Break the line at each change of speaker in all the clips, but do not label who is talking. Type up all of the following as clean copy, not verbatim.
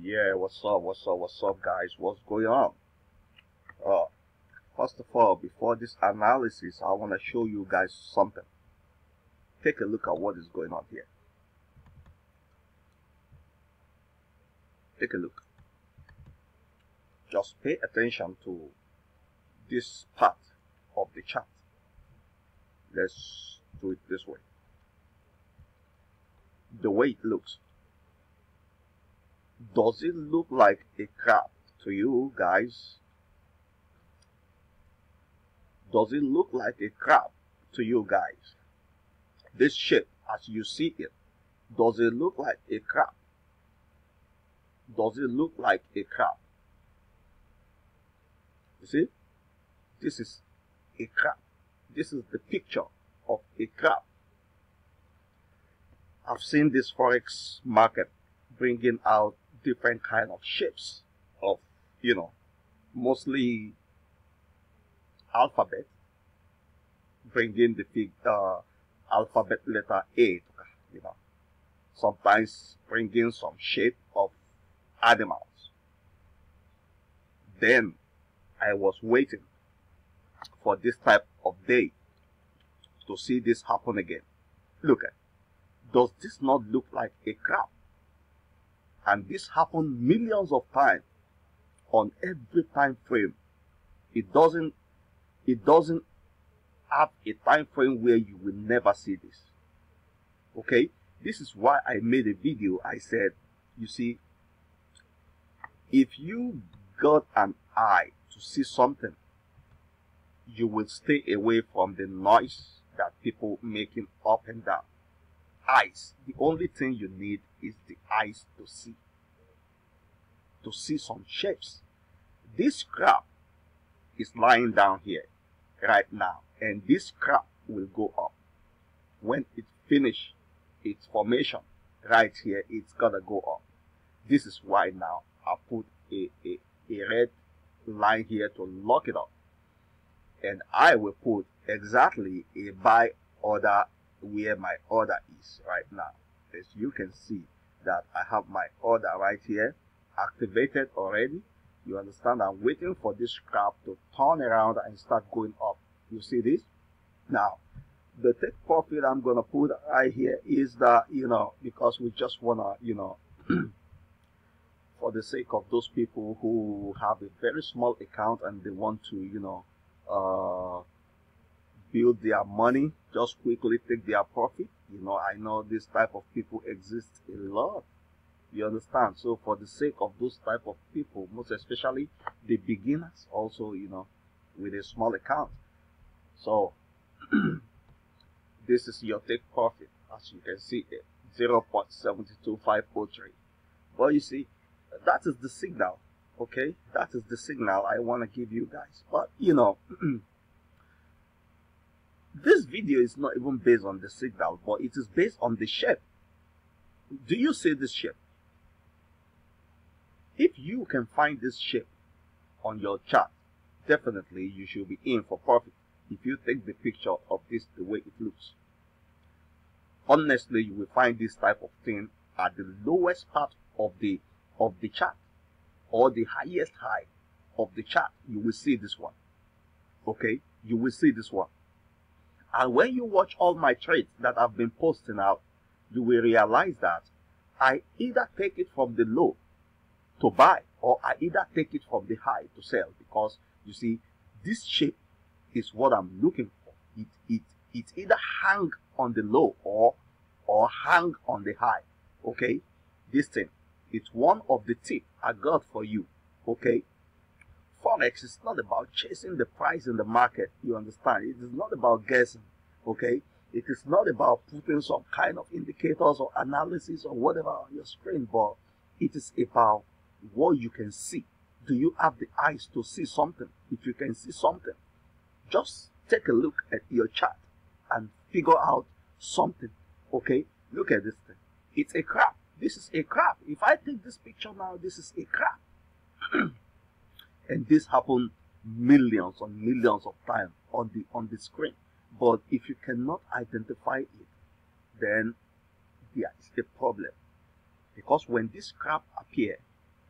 Yeah, what's up, guys? What's going on? Uh, First of all, before this analysis, I want to show you guys something. Take a look at what is going on here. Take a look. Just pay attention to this part of the chart. Let's do it this way. The way it looks. Does it look like a crab to you guys? Does it look like a crab to you guys? This shape, as you see it, does it look like a crab? Does it look like a crab? You see? This is a crab. This is the picture of a crab. I've seen this Forex market bringing out different kind of shapes of, mostly alphabet, bringing the alphabet letter A, sometimes bringing some shape of animals. Then I was waiting for this type of day to see this happen again. Look at, does this not look like a crab? And this happened millions of times on every time frame. It doesn't have a time frame where you will never see this. Okay, this is why I made a video. I said, you see, if you got an eye to see something, you will stay away from the noise that people making up and down. Eyes, the only thing you need is the eyes to see some shapes. This crab is lying down here right now, and this crab will go up. When it finish its formation right here, it's gonna go up. This is why now I put a red line here to lock it up, and I will put exactly a buy order where my order is right now. As you can see that I have my order right here activated already. You understand? I'm waiting for this crab to turn around and start going up. You see this? Now, the take profit I'm gonna put right here is that, because we just wanna, for the sake of those people who have a very small account and they want to, build their money, just quickly take their profit. I know this type of people exist a lot. You understand? So for the sake of those type of people, most especially the beginners also, with a small account. So this is your take profit, as you can see it, 0.72503. Well, you see, that is the signal. Okay, that is the signal I want to give you guys. But this video is not even based on the signal, but it is based on the shape. Do you see this shape? If you can find this shape on your chart, definitely you should be in for profit if you take the picture of this the way it looks. Honestly, you will find this type of thing at the lowest part of the chart, or the highest high of the chart. You will see this one. Okay, you will see this one. And when you watch all my trades that I've been posting out, you will realize that I either take it from the low to buy, or I either take it from the high to sell, because you see, this shape is what I'm looking for. It either hang on the low or hang on the high. Okay, this thing, it's one of the tips I got for you. Okay, Forex is not about chasing the price in the market. You understand? It is not about guessing. Okay, it is not about putting some kind of indicators or analysis or whatever on your screen, but it is about what you can see. Do you have the eyes to see something? If you can see something, just take a look at your chart and figure out something. Okay, look at this thing. It's a crab. This is a crab. If I take this picture now, this is a crab. And this happened millions and millions of times on the screen. But if you cannot identify it, then there is a problem. Because when this crab appears,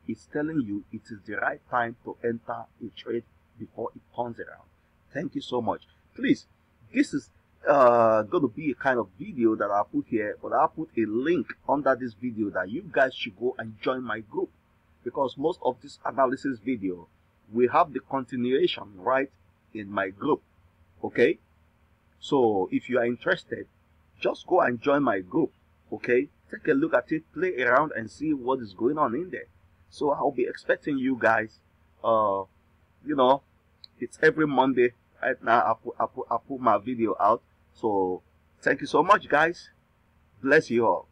it's telling you it is the right time to enter a trade before it turns around. Thank you so much. Please, this is going to be a kind of video that I'll put here, but I'll put a link under this video that you guys should go and join my group, because most of this analysis video we have the continuation right in my group. Okay, so if you are interested, just go and join my group. Okay, take a look at it, play around and see what is going on in there. So I'll be expecting you guys. You know, it's every Monday right now. I put my video out. So thank you so much, guys. Bless you all.